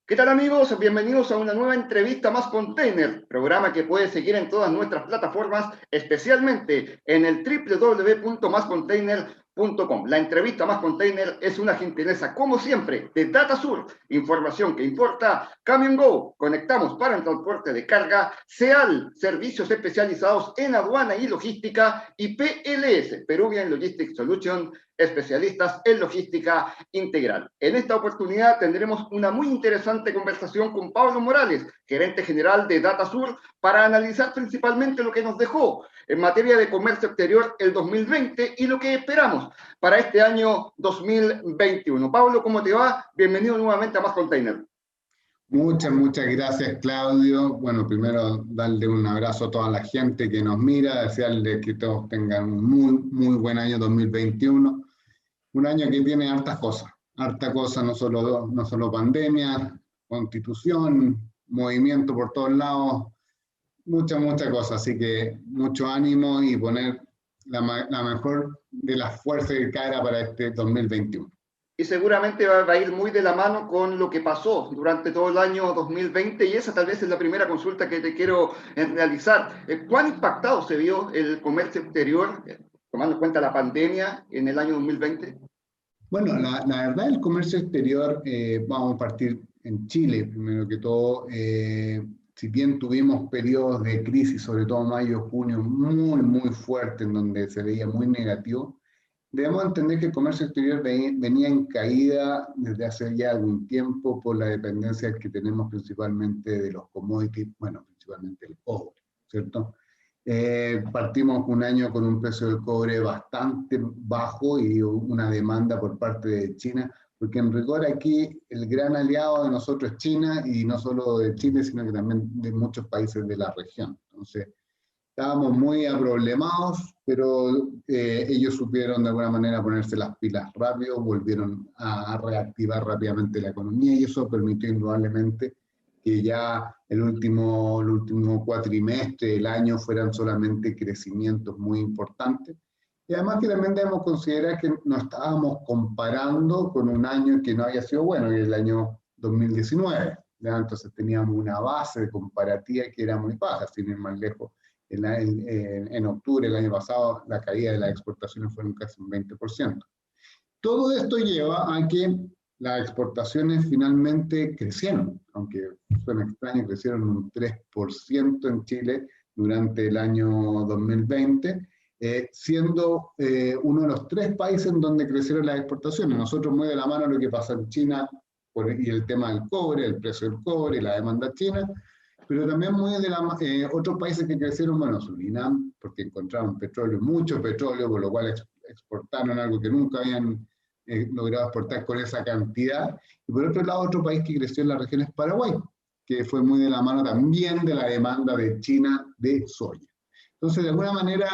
¿Qué tal amigos? Bienvenidos a una nueva entrevista Más Container, programa que puedes seguir en todas nuestras plataformas, especialmente en el www.mascontainer.com. La entrevista Más Container es una gentileza, como siempre, de DataSur, información que importa. Camion Go, conectamos para el transporte de carga. SEAL, servicios especializados en aduana y logística. Y PLS, Peruvian Logistics Solution, especialistas en logística integral. En esta oportunidad tendremos una muy interesante conversación con Pablo Morales, gerente general de DataSur, para analizar principalmente lo que nos dejó en materia de comercio exterior el 2020 y lo que esperamos para este año 2021. Pablo, ¿cómo te va? Bienvenido nuevamente a Más Container. Muchas gracias, Claudio. Bueno, primero darle un abrazo a toda la gente que nos mira, desearle que todos tengan un muy buen año 2021. Un año que tiene harta cosas, no solo pandemia, constitución, movimiento por todos lados, muchas cosas. Así que mucho ánimo y poner la mejor de las fuerzas de cara para este 2021. Y seguramente va a ir muy de la mano con lo que pasó durante todo el año 2020, y esa tal vez es la primera consulta que te quiero realizar. ¿Cuán impactado se vio el comercio exterior, tomando en cuenta la pandemia, en el año 2020? Bueno, la verdad, el comercio exterior, vamos a partir en Chile, primero que todo. Si bien tuvimos periodos de crisis, sobre todo mayo, junio, muy fuerte, en donde se veía muy negativo, debemos entender que el comercio exterior venía en caída desde hace ya algún tiempo por la dependencia que tenemos principalmente de los commodities, bueno, principalmente el cobre, ¿cierto? Partimos un año con un precio del cobre bastante bajo y una demanda por parte de China, porque en rigor aquí el gran aliado de nosotros es China, y no solo de Chile, sino que también de muchos países de la región. Entonces, estábamos muy aproblemados, pero ellos supieron de alguna manera ponerse las pilas rápido, volvieron a reactivar rápidamente la economía, y eso permitió indudablemente que ya el último cuatrimestre del año fueran solamente crecimientos muy importantes. Y además que también debemos considerar que nos estábamos comparando con un año que no había sido bueno, que es el año 2019. ¿Ya? Entonces teníamos una base de comparativa que era muy baja, sin ir más lejos. En octubre del año pasado, la caída de las exportaciones fueron casi un 20%. Todo esto lleva a que las exportaciones finalmente crecieron, aunque suena extraño, crecieron un 3% en Chile durante el año 2020, siendo uno de los 3 países en donde crecieron las exportaciones. Nosotros, muy de la mano lo que pasa en China y el tema del cobre, el precio del cobre y la demanda china, pero también muy de otros países que crecieron, bueno, Surinam, porque encontraron petróleo, mucho petróleo, por lo cual exportaron algo que nunca habían logrado exportar con esa cantidad. Y por otro lado, otro país que creció en la región es Paraguay, que fue muy de la mano también de la demanda de China de soya. Entonces, de alguna manera,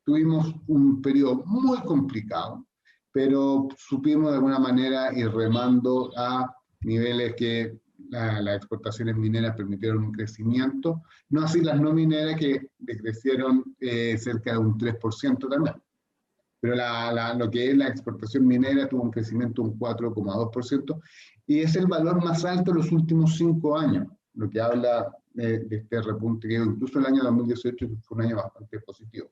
tuvimos un periodo muy complicado, pero supimos de alguna manera ir remando a niveles que las exportaciones mineras permitieron un crecimiento, no así las no mineras, que decrecieron cerca de un 3% también. Pero lo que es la exportación minera tuvo un crecimiento de un 4,2%, y es el valor más alto de los últimos 5 años, lo que habla de este repunte, que incluso el año 2018 fue un año bastante positivo.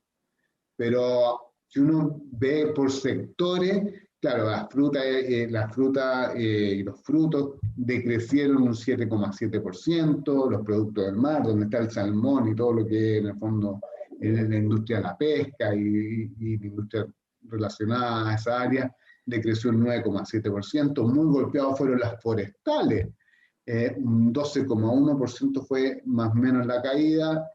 Pero si uno ve por sectores, claro, las frutas y los frutos decrecieron un 7,7%, los productos del mar, donde está el salmón y todo lo que es en el fondo la industria de la pesca y la industria relacionada a esa área, decreció un 9,7%. Muy golpeados fueron las forestales, un 12,1% fue más o menos la caída.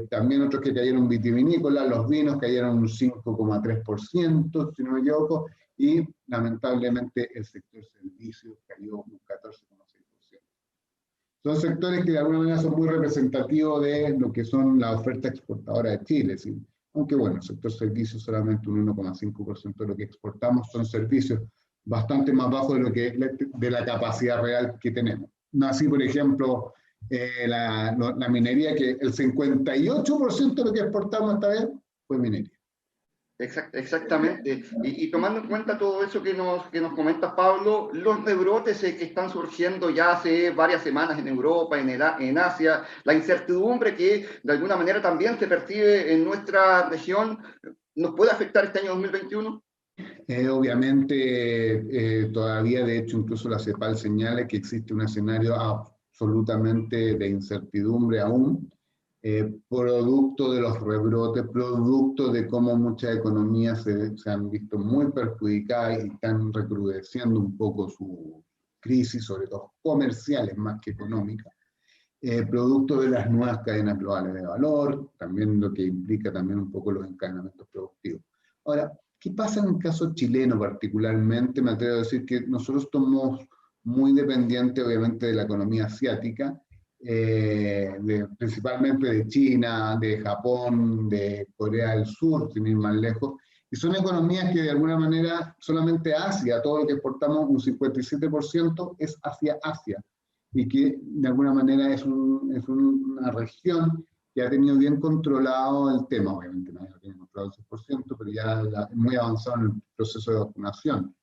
También otros que cayeron vitivinícolas, los vinos cayeron un 5,3%, si no me equivoco, y lamentablemente el sector servicios cayó un 14,6%. Son sectores que de alguna manera son muy representativos de lo que son la oferta exportadora de Chile, ¿sí? Aunque bueno, el sector servicios solamente un 1,5% de lo que exportamos son servicios, bastante más bajos de la capacidad real que tenemos. Así, por ejemplo, la minería, que el 58% de lo que exportamos esta vez fue minería. Exactamente. Y tomando en cuenta todo eso que nos comentas, Pablo, los rebrotes que están surgiendo ya hace varias semanas en Europa, en Asia, la incertidumbre que de alguna manera también se percibe en nuestra región, ¿nos puede afectar este año 2021? Obviamente, todavía, de hecho, incluso la CEPAL señala que existe un escenario absolutamente de incertidumbre aún, producto de los rebrotes, producto de cómo muchas economías se han visto muy perjudicadas y están recrudeciendo un poco su crisis, sobre todo comerciales más que económicas, producto de las nuevas cadenas globales de valor, también lo que implica también un poco los encadenamientos productivos. Ahora, ¿qué pasa en el caso chileno particularmente? Me atrevo a decir que nosotros somos muy dependientes, obviamente, de la economía asiática, principalmente de China, de Japón, de Corea del Sur, sin ir más lejos, y son economías que de alguna manera solamente Asia, todo lo que exportamos, un 57% es hacia Asia, y que de alguna manera es una región que ha tenido bien controlado el tema, obviamente nadie lo tiene controlado al 100%, pero ya es muy avanzado en el proceso de vacunación.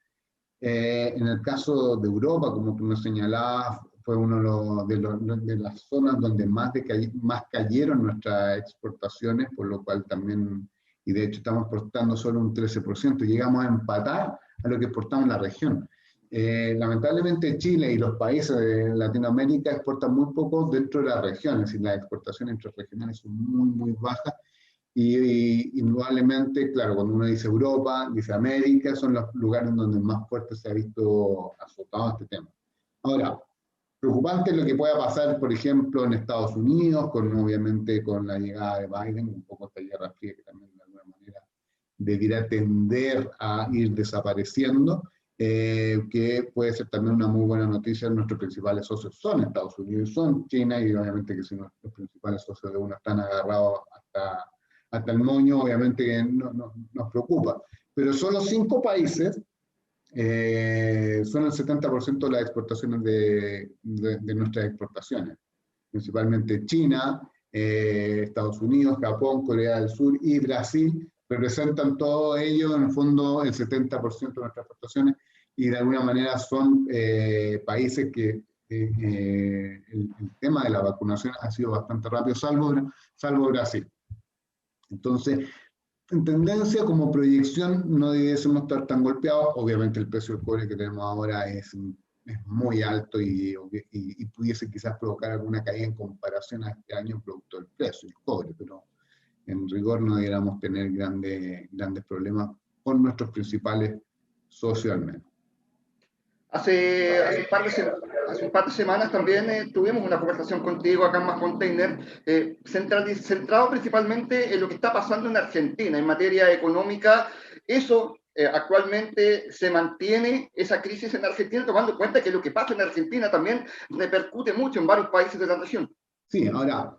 En el caso de Europa, como tú me señalabas, fue uno de las zonas donde más cayeron nuestras exportaciones, por lo cual también, y de hecho estamos exportando solo un 13%, llegamos a empatar a lo que exportamos en la región. Lamentablemente Chile y los países de Latinoamérica exportan muy poco dentro de la región, es decir, las exportaciones intrarregionales son muy bajas y indudablemente, claro, cuando uno dice Europa, dice América, son los lugares donde más fuerte se ha visto azotado este tema. Ahora, preocupante lo que pueda pasar, por ejemplo, en Estados Unidos, obviamente con la llegada de Biden, un poco esta guerra fría que también de alguna manera debiera tender a ir desapareciendo, que puede ser también una muy buena noticia. Nuestros principales socios son Estados Unidos, son China, y obviamente que si nuestros principales socios de uno están agarrados hasta el moño, obviamente que nos preocupa. Pero solo 5 países son el 70% de las exportaciones de nuestras exportaciones, principalmente China, Estados Unidos, Japón, Corea del Sur y Brasil, representan todo ello, en el fondo, el 70% de nuestras exportaciones, y de alguna manera son países que el tema de la vacunación ha sido bastante rápido, salvo Brasil. Entonces, en tendencia, como proyección, no debiésemos estar tan golpeados. Obviamente el precio del cobre que tenemos ahora es muy alto y pudiese quizás provocar alguna caída en comparación a este año producto del precio del cobre, pero en rigor no deberíamos tener grandes problemas con nuestros principales socios al menos. Hace un par de semanas también tuvimos una conversación contigo acá en Más Container, centrado principalmente en lo que está pasando en Argentina en materia económica. Eso actualmente se mantiene, esa crisis en Argentina, tomando en cuenta que lo que pasa en Argentina también repercute mucho en varios países de la región. Sí, ahora,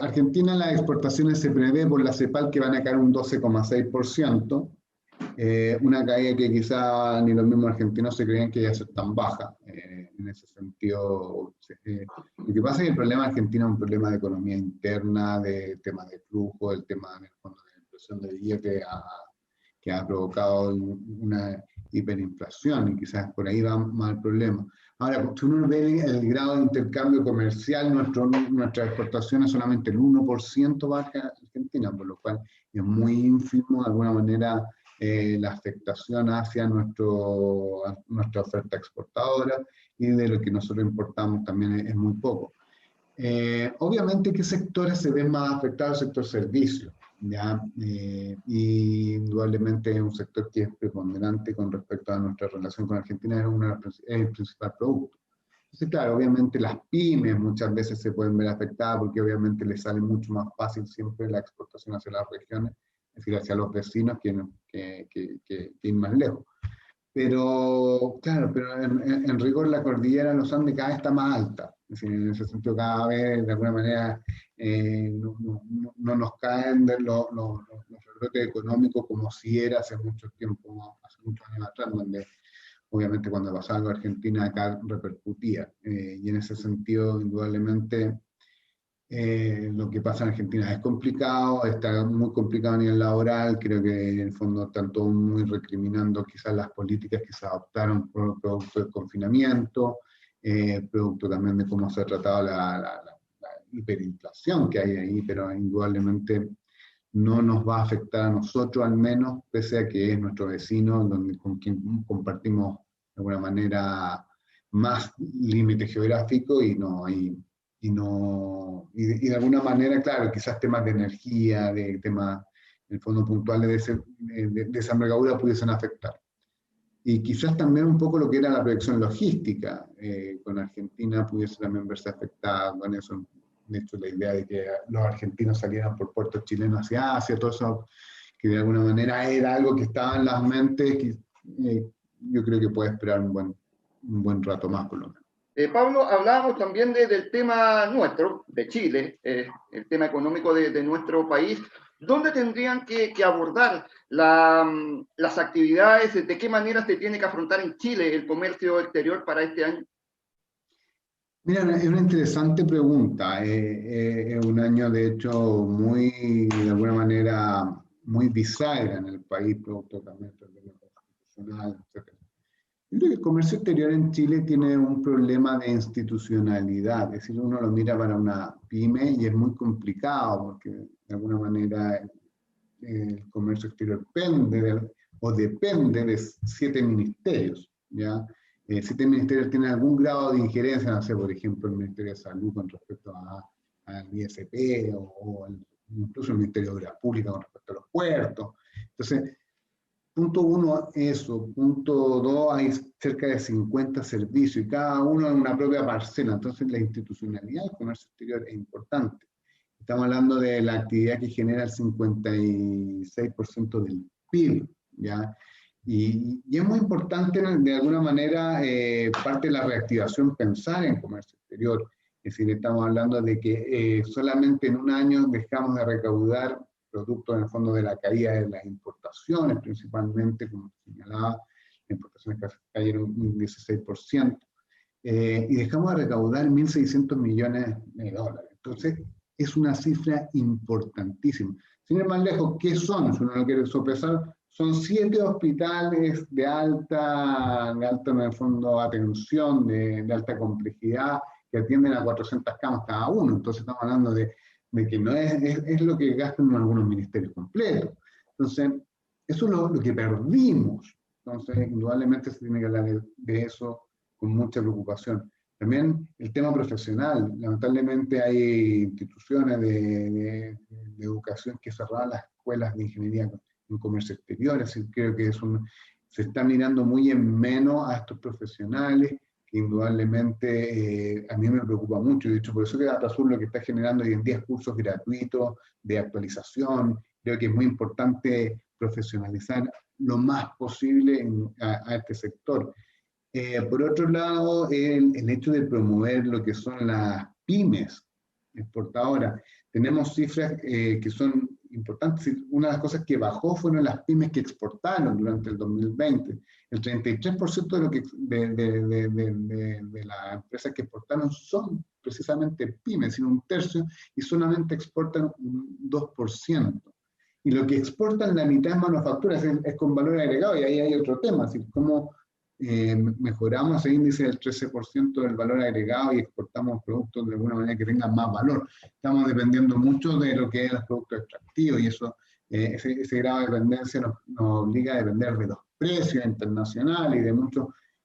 Argentina en las exportaciones se prevé por la CEPAL que van a caer un 12,6%. Una caída que quizá ni los mismos argentinos se creían que iba a ser tan baja. En ese sentido, lo que pasa es que el problema de Argentina es un problema de economía interna, de temas de flujo, el tema de impresión de billetes que ha provocado una hiperinflación, y quizás por ahí va más el problema. Ahora, si uno ve el grado de intercambio comercial, nuestras exportaciones solamente el 1% baja a Argentina, por lo cual es muy ínfimo de alguna manera la afectación hacia nuestra oferta exportadora, y de lo que nosotros importamos también es muy poco. Obviamente, ¿qué sectores se ven más afectados? El sector servicios, ¿ya? Y indudablemente es un sector que es preponderante con respecto a nuestra relación con Argentina, es el principal producto. Entonces, claro, obviamente las pymes muchas veces se pueden ver afectadas porque obviamente les sale mucho más fácil siempre la exportación hacia las regiones, es decir, hacia los vecinos que ir más lejos. Pero, claro, pero en rigor la cordillera de los Andes cada vez está más alta. Es decir, en ese sentido cada vez, de alguna manera, no nos caen los rebrotes económicos como si era hace mucho tiempo, hace muchos años atrás, donde obviamente cuando pasaba algo a Argentina acá repercutía. Y en ese sentido, indudablemente, Lo que pasa en Argentina es complicado, está muy complicado a nivel laboral, creo que en el fondo están todos muy recriminando quizás las políticas que se adoptaron por producto del confinamiento, producto también de cómo se ha tratado la hiperinflación que hay ahí, pero indudablemente no nos va a afectar a nosotros al menos, pese a que es nuestro vecino, con quien compartimos de alguna manera más límite geográfico y de alguna manera, claro, quizás temas de energía, de temas, en el fondo puntuales de esa envergadura pudiesen afectar. Y quizás también un poco lo que era la proyección logística, con Argentina pudiese también verse afectada con eso. De hecho, la idea de que los argentinos salieran por puertos chilenos hacia Asia, todo eso, que de alguna manera era algo que estaba en las mentes, que, yo creo que puede esperar un buen rato más, por lo menos. Pablo, hablábamos también del tema nuestro, de Chile, el tema económico de nuestro país. ¿Dónde tendrían que abordar las actividades? ¿De qué manera se tiene que afrontar en Chile el comercio exterior para este año? Mira, es una interesante pregunta. Es un año, de hecho, de alguna manera, muy bisagra en el país, producto también del tema constitucional, etc. Yo creo que el comercio exterior en Chile tiene un problema de institucionalidad, es decir, uno lo mira para una pyme y es muy complicado porque de alguna manera el comercio exterior depende de 7 ministerios, ¿ya? 7 ministerios tienen algún grado de injerencia, no sé, por ejemplo, el Ministerio de Salud con respecto al ISP incluso el Ministerio de Obras Públicas con respecto a los puertos. Entonces, punto uno, eso. Punto dos, hay cerca de 50 servicios y cada uno en una propia parcela. Entonces, la institucionalidad del comercio exterior es importante. Estamos hablando de la actividad que genera el 56% del PIB, ¿ya? Y es muy importante, de alguna manera, parte de la reactivación, pensar en comercio exterior. Es decir, estamos hablando de que solamente en un año dejamos de recaudar producto en el fondo de la caída de las importaciones, principalmente, como señalaba, las importaciones cayeron un 16%, y dejamos de recaudar 1.600 millones de dólares. Entonces, es una cifra importantísima. Sin ir más lejos, ¿qué son? Si uno no quiere sopesar, son 7 hospitales de alta en el fondo, atención, de alta complejidad, que atienden a 400 camas cada uno. Entonces, estamos hablando de que no es lo que gastan en algunos ministerios completos. Entonces, eso es lo que perdimos. Entonces, indudablemente se tiene que hablar de eso con mucha preocupación. También el tema profesional. Lamentablemente hay instituciones de educación que cerraron las escuelas de ingeniería en comercio exterior, así creo que se está mirando muy en menos a estos profesionales, que indudablemente a mí me preocupa mucho. De hecho, por eso que DataSur lo que está generando hoy en día es cursos gratuitos de actualización. Creo que es muy importante profesionalizar lo más posible a este sector. Por otro lado, el hecho de promover lo que son las pymes exportadoras. Tenemos cifras que son importantes. Una de las cosas que bajó fueron las pymes que exportaron durante el 2020. El 33% de las empresas que exportaron son precisamente pymes, sino un tercio, y solamente exportan un 2%. Y lo que exportan la mitad es manufactura, es con valor agregado, y ahí hay otro tema, es decir, cómo mejoramos el índice del 13% del valor agregado y exportamos productos de alguna manera que tengan más valor. Estamos dependiendo mucho de lo que es los productos extractivos y eso, ese grado de dependencia nos obliga a depender de los precios internacionales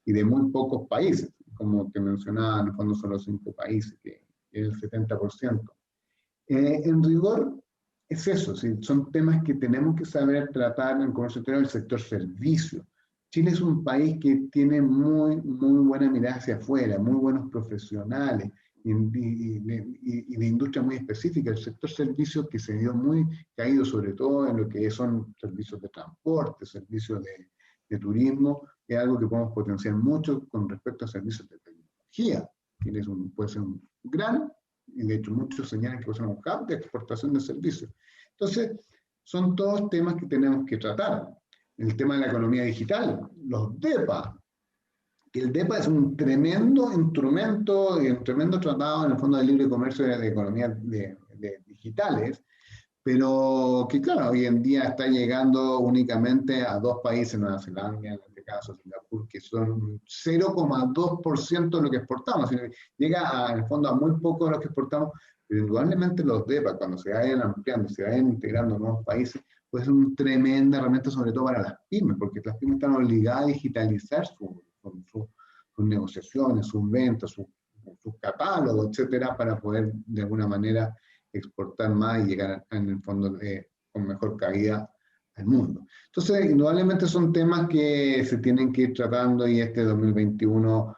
y de muy pocos países. Como te mencionaba, en el fondo son los 5 países, que es el 70%. En rigor, es eso, ¿sí? Son temas que tenemos que saber tratar en comercio exterior, el sector servicio. Chile es un país que tiene muy buena mirada hacia afuera, muy buenos profesionales y de industria muy específica. El sector servicios que se dio muy caído, sobre todo en lo que son servicios de transporte, servicios de turismo, es algo que podemos potenciar mucho con respecto a servicios de tecnología. Chile puede ser un gran, y de hecho muchos señalan que puede ser un hub de exportación de servicios. Entonces, son todos temas que tenemos que tratar. El tema de la economía digital, los DEPA, El DEPA es un tremendo instrumento y un tremendo tratado en el Fondo de Libre Comercio de Economía de digitales, pero que claro, hoy en día está llegando únicamente a 2 países, Nueva Zelanda, en este caso Singapur, que son 0,2% de lo que exportamos. Llega en el fondo a muy poco de lo que exportamos, pero indudablemente los DEPA, cuando se vayan ampliando, se vayan integrando nuevos países, pues es una tremenda herramienta, sobre todo para las pymes, porque las pymes están obligadas a digitalizar sus negociaciones, sus ventas, sus catálogos, etcétera, para poder de alguna manera exportar más y llegar en el fondo con mejor calidad al mundo. Entonces, indudablemente son temas que se tienen que ir tratando y este 2021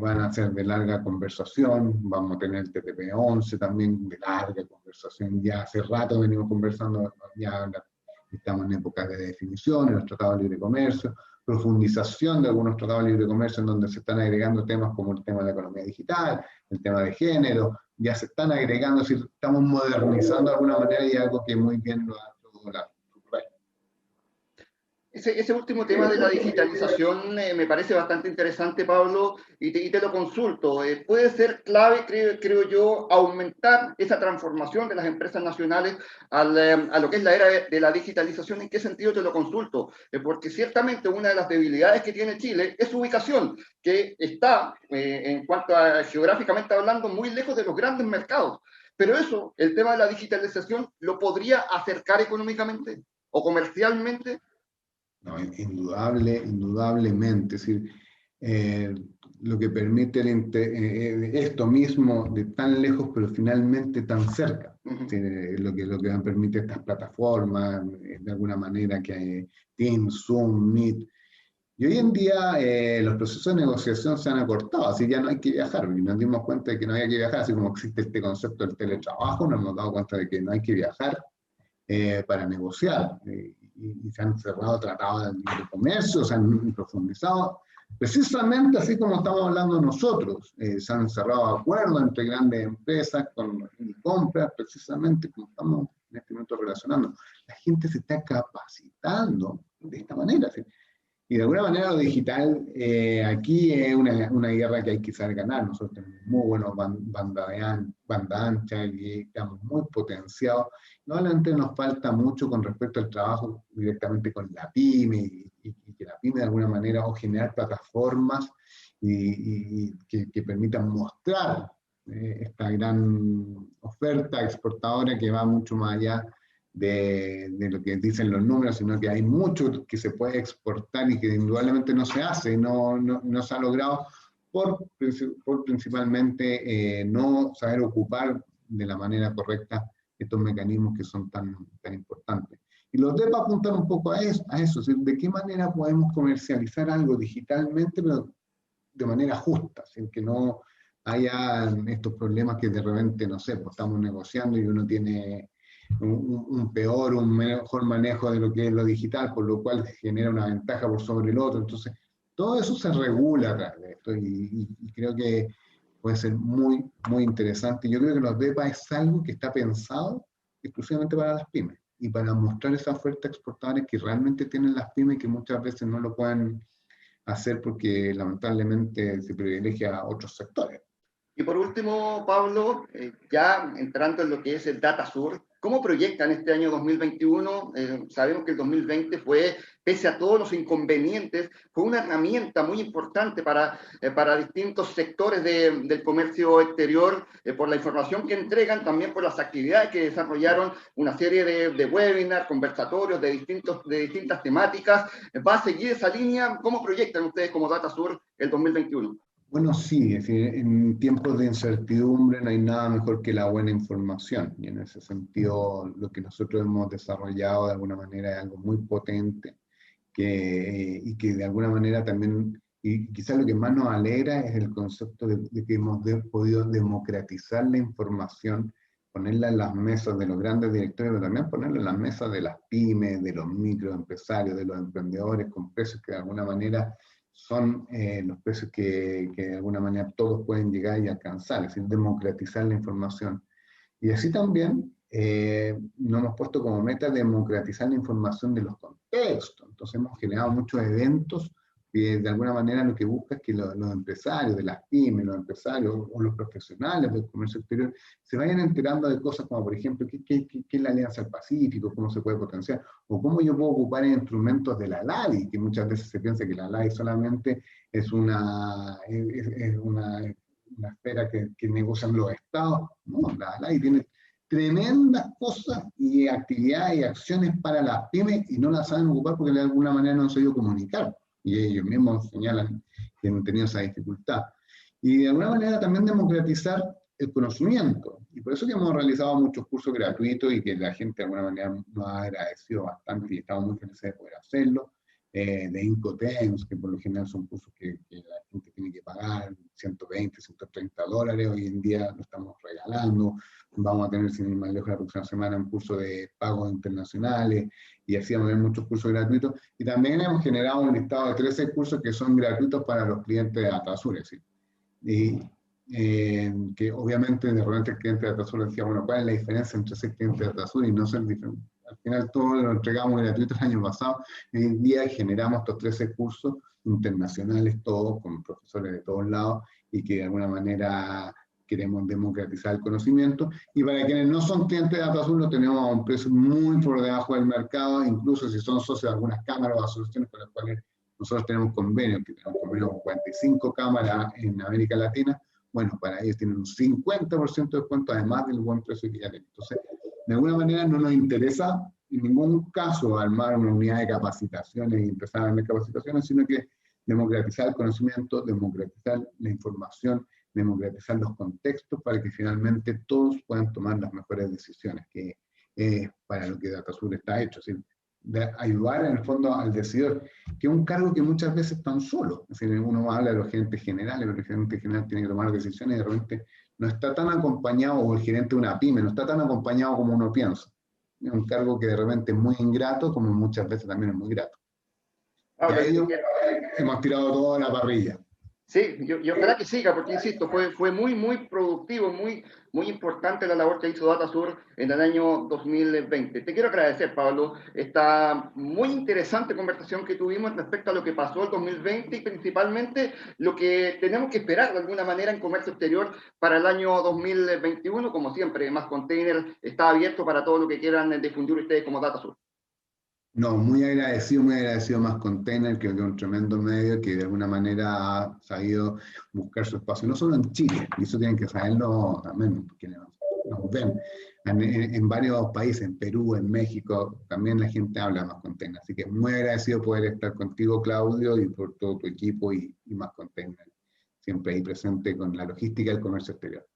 van a ser de larga conversación, vamos a tener el TTP-11 también de larga conversación, ya hace rato venimos conversando, ya estamos en épocas de definición, en los tratados de libre comercio, profundización de algunos tratados de libre comercio en donde se están agregando temas como el tema de la economía digital, el tema de género, ya se están agregando, es decir, estamos modernizando de alguna manera y algo que muy bien lo ha hecho la Ese último tema de la digitalización me parece bastante interesante, Pablo, y te lo consulto. Puede ser clave, creo yo, aumentar esa transformación de las empresas nacionales a lo que es la era de la digitalización. ¿En qué sentido te lo consulto? Porque ciertamente una de las debilidades que tiene Chile es su ubicación, que está, en cuanto a geográficamente hablando, muy lejos de los grandes mercados. Pero eso, el tema de la digitalización, ¿lo podría acercar económicamente o comercialmente? No, indudablemente, es decir, lo que permite esto mismo de tan lejos, pero finalmente tan cerca. Uh-huh. Lo que permite estas plataformas, de alguna manera, que hay Teams, Zoom, Meet. Y hoy en día los procesos de negociación se han acortado, así ya no hay que viajar. Y nos dimos cuenta de que no había que viajar, así como existe este concepto del teletrabajo, nos hemos dado cuenta de que no hay que viajar para negociar. Y se han cerrado tratados de libre comercio, se han profundizado, precisamente así como estamos hablando nosotros. Se han cerrado acuerdos entre grandes empresas con compras, precisamente como estamos en este momento relacionando. La gente se está capacitando de esta manera. ¿Sí? Y de alguna manera lo digital aquí es una guerra que hay que saber ganar. Nosotros tenemos muy buenos banda ancha y estamos muy potenciados. Normalmente nos falta mucho con respecto al trabajo directamente con la pyme y que la pyme de alguna manera o generar plataformas que permitan mostrar esta gran oferta exportadora que va mucho más allá de lo que dicen los números, sino que hay mucho que se puede exportar y que indudablemente no se hace, no se ha logrado por principalmente no saber ocupar de la manera correcta estos mecanismos que son tan importantes. Y los DEPA apuntan un poco a eso, es decir, de qué manera podemos comercializar algo digitalmente, pero de manera justa, sin que no haya estos problemas que de repente, no sé, pues estamos negociando y uno tiene un peor, un mejor manejo de lo que es lo digital, por lo cual genera una ventaja por sobre el otro. Entonces, todo eso se regula a través de esto y creo que puede ser muy interesante. Yo creo que los DEPA es algo que está pensado exclusivamente para las pymes y para mostrar esa oferta exportadora que realmente tienen las pymes y que muchas veces no lo pueden hacer porque lamentablemente se privilegia a otros sectores. Y por último, Pablo, ya entrando en lo que es el Data Sur, ¿cómo proyectan este año 2021? Sabemos que el 2020 fue, pese a todos los inconvenientes, fue una herramienta muy importante para distintos sectores del comercio exterior, por la información que entregan, también por las actividades que desarrollaron, una serie de webinars, conversatorios de distintas temáticas. ¿Va a seguir esa línea? ¿Cómo proyectan ustedes como Data Sur el 2021? Bueno, sí, es decir, en tiempos de incertidumbre no hay nada mejor que la buena información. Y en ese sentido, lo que nosotros hemos desarrollado de alguna manera es algo muy potente y que de alguna manera también, y quizás lo que más nos alegra es el concepto de que hemos podido democratizar la información, ponerla en las mesas de los grandes directores, pero también ponerla en las mesas de las pymes, de los microempresarios, de los emprendedores, con precios que de alguna manera son los precios que de alguna manera todos pueden llegar y alcanzar, es decir, democratizar la información. Y así también nos hemos puesto como meta democratizar la información de los contextos. Entonces hemos generado muchos eventos que de alguna manera lo que busca es que los empresarios de las pymes, los empresarios o los profesionales del comercio exterior se vayan enterando de cosas como, por ejemplo, qué es la Alianza del Pacífico, cómo se puede potenciar, o cómo yo puedo ocupar instrumentos de la LADI, que muchas veces se piensa que la LADI solamente es una esfera que negocian los estados. No, la LADI tiene tremendas cosas y actividades y acciones para las pymes y no las saben ocupar porque de alguna manera no han sabido comunicar. Y ellos mismos señalan que han tenido esa dificultad. Y de alguna manera también democratizar el conocimiento. Y por eso que hemos realizado muchos cursos gratuitos y que la gente de alguna manera nos ha agradecido bastante y estamos muy felices de poder hacerlo. De Incoterms, que por lo general son cursos que la gente tiene que pagar 120, 130 dólares, hoy en día lo estamos regalando. Vamos a tener, sin ir más lejos, la próxima semana un curso de pagos internacionales, y así vamos a tener muchos cursos gratuitos. Y también hemos generado un listado de 13 cursos que son gratuitos para los clientes de DataSur, es decir, y que obviamente de repente el cliente de DataSur decía, bueno, ¿cuál es la diferencia entre ser cliente de DataSur y no ser diferente? Al final todo lo entregamos gratuito el año pasado, y hoy en día generamos estos 13 cursos internacionales, todos con profesores de todos lados, y que de alguna manera queremos democratizar el conocimiento, y para quienes no son clientes de DataSur lo tenemos a un precio muy por debajo del mercado, incluso si son socios de algunas cámaras o asociaciones con las cuales nosotros tenemos convenios, que tenemos convenios con 45 cámaras en América Latina. Bueno, para ellos tienen un 50% de descuento, además del buen precio que ya tienen. Entonces, de alguna manera no nos interesa en ningún caso armar una unidad de capacitaciones y empezar a vender capacitaciones, sino que democratizar el conocimiento, democratizar la información, democratizar los contextos para que finalmente todos puedan tomar las mejores decisiones, que es para lo que DataSur está hecho, ¿sí? De ayudar en el fondo al decidor, que es un cargo que muchas veces están solos. Es decir, uno habla de los gerentes generales, pero el gerente general tiene que tomar decisiones y de repente no está tan acompañado, o el gerente de una pyme, no está tan acompañado como uno piensa. Es un cargo que de repente es muy ingrato, como muchas veces también es muy grato. Y a ello hemos tirado toda la parrilla. Sí, yo ojalá que siga, porque insisto, fue muy productivo, muy importante la labor que hizo DataSur en el año 2020. Te quiero agradecer, Pablo, esta muy interesante conversación que tuvimos respecto a lo que pasó el 2020 y principalmente lo que tenemos que esperar de alguna manera en comercio exterior para el año 2021. Como siempre, Más Container está abierto para todo lo que quieran difundir ustedes como DataSur. No, muy agradecido Más Container, que es un tremendo medio que de alguna manera ha sabido buscar su espacio, no solo en Chile, y eso tienen que saberlo también, quienes nos ven, en varios países, en Perú, en México, también la gente habla de Más Container, así que muy agradecido poder estar contigo, Claudio, y por todo tu equipo y Más Container, siempre ahí presente con la logística del comercio exterior.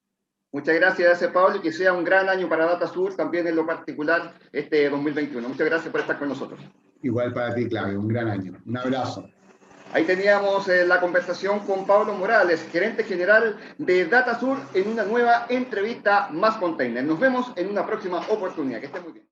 Muchas gracias, Pablo, y que sea un gran año para DataSur, también en lo particular este 2021. Muchas gracias por estar con nosotros. Igual para ti, Claudio, un gran año. Un abrazo. Ahí teníamos la conversación con Pablo Morales, gerente general de DataSur, en una nueva entrevista Más Container. Nos vemos en una próxima oportunidad. Que estén muy bien.